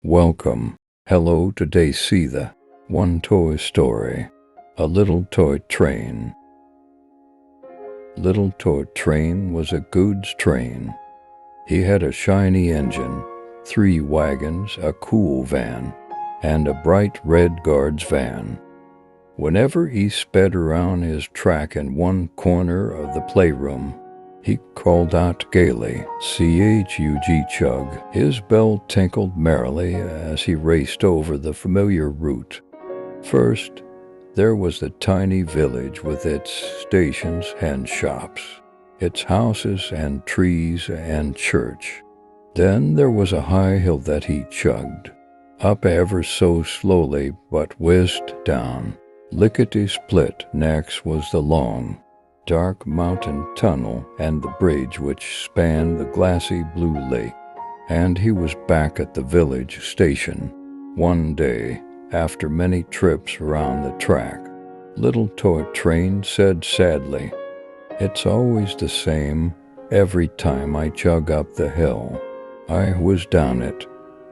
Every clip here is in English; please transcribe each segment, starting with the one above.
Welcome. Hello, today see the one toy story. A little toy train. Little toy train was a goods train. He had a shiny engine, 3 wagons, a cool van, and a bright red guard's van. Whenever he sped around his track in one corner of the playroom, he called out gaily, "Chug, chug." His bell tinkled merrily as he raced over the familiar route. First, there was the tiny village with its stations and shops, its houses and trees and church. Then there was a high hill that he chugged, up ever so slowly but whizzed down. Lickety-split next was the long, dark mountain tunnel and the bridge which spanned the glassy blue lake, and he was back at the village station one day after many trips around the track. Little toy train said sadly, "It's always the same every time I chug up the hill. I whiz down it.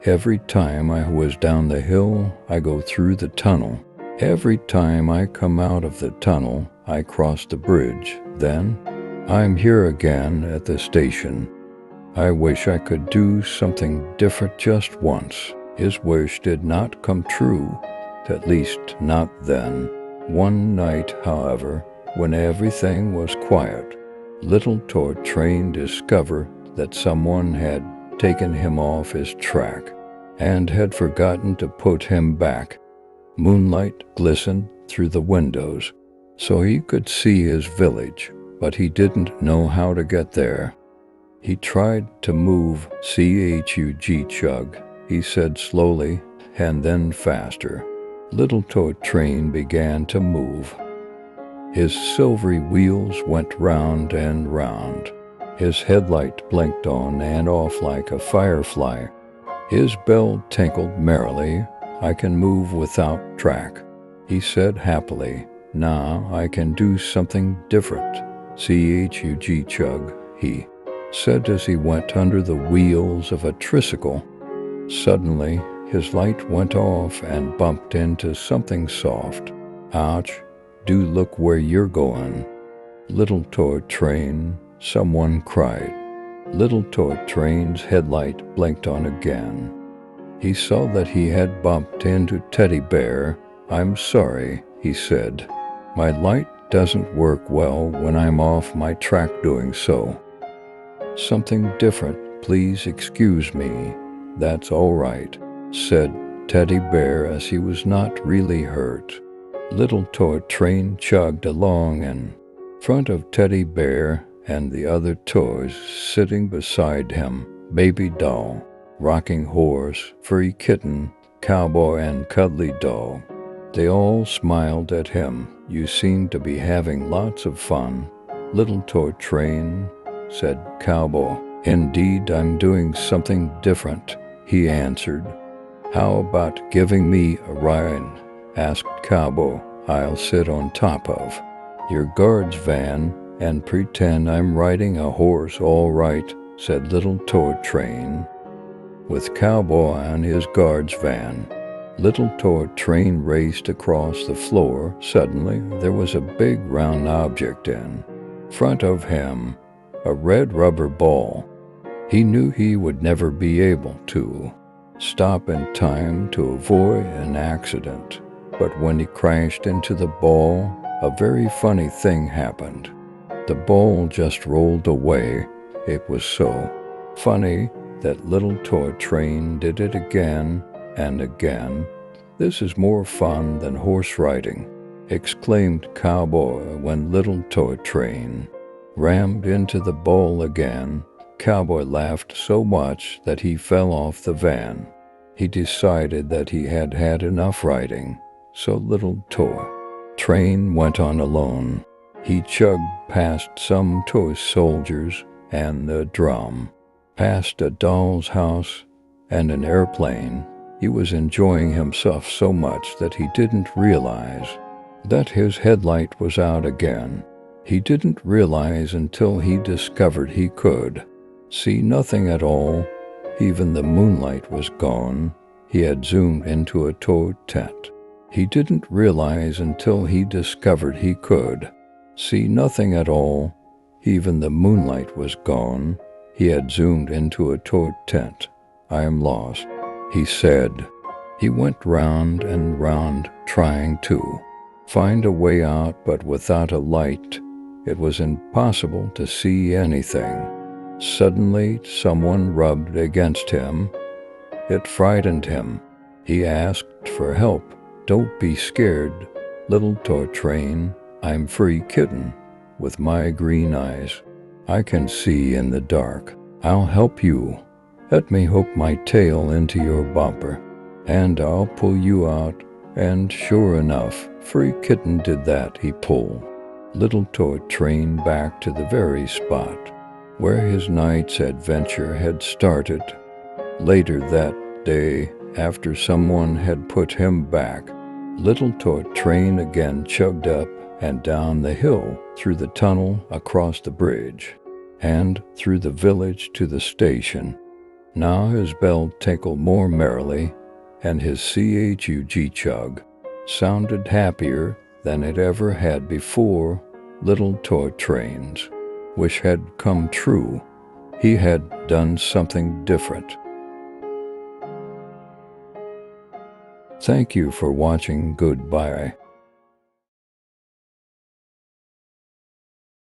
Every time I whiz down the hill, I go through the tunnel. Every time I come out of the tunnel, I cross the bridge. Then, I'm here again at the station. I wish I could do something different just once." His wish did not come true, at least not then. One night, however, when everything was quiet, little toy train discovered that someone had taken him off his track and had forgotten to put him back. Moonlight glistened through the windows, so he could see his village, but he didn't know how to get there. He tried to move. Chug, he said slowly, and then faster. Little toy train began to move. His silvery wheels went round and round. His headlight blinked on and off like a firefly. His bell tinkled merrily. "I can move without track," he said happily. "Now I can do something different." Chug, he said as he went under the wheels of a tricycle. Suddenly, his light went off and bumped into something soft. "Ouch, do look where you're going, little toy train," someone cried. Little toy train's headlight blinked on again. He saw that he had bumped into Teddy Bear. "I'm sorry," he said. "My light doesn't work well when I'm off my track doing so." "Something different, please excuse me." "That's all right," said Teddy Bear as he was not really hurt. Little toy train chugged along in front of Teddy Bear and the other toys sitting beside him, baby doll, rocking horse, furry kitten, cowboy, and cuddly dog. They all smiled at him. "You seem to be having lots of fun, little toy train," said Cowboy. "Indeed, I'm doing something different," he answered. "How about giving me a ride?" asked Cowboy. "I'll sit on top of your guard's van and pretend I'm riding a horse." "All right," said little toy train. With Cowboy on his guard's van, little toy train raced across the floor. Suddenly, there was a big round object in front of him, a red rubber ball. He knew he would never be able to stop in time to avoid an accident. But when he crashed into the ball, a very funny thing happened. The ball just rolled away. It was so funny that little toy train did it again and again. "This is more fun than horse riding," exclaimed Cowboy when little toy train rammed into the ball again. Cowboy laughed so much that he fell off the van. He decided that he had had enough riding, so little toy train went on alone. He chugged past some toy soldiers and the drum, past a doll's house and an airplane. He was enjoying himself so much that he didn't realize that his headlight was out again. He didn't realize until he discovered he could see nothing at all. Even the moonlight was gone. He had zoomed into a toy tent. He didn't realize until he discovered he could see nothing at all. Even the moonlight was gone. He had zoomed into a toy tent. "I am lost," he said. He went round and round trying to find a way out, but without a light, it was impossible to see anything. Suddenly, someone rubbed against him. It frightened him. He asked for help. "Don't be scared, little toy train. I'm Free Kitten with my green eyes. I can see in the dark. I'll help you. Let me hook my tail into your bumper, and I'll pull you out." And sure enough, Free Kitten did that. He pulled little toy train back to the very spot where his night's adventure had started. Later that day, after someone had put him back, little toy train again chugged up and down the hill, through the tunnel, across the bridge, and through the village to the station. Now his bell tinkled more merrily, and his chug chug sounded happier than it ever had before. Little toy train's wish had come true. He had done something different. Thank you for watching. Goodbye.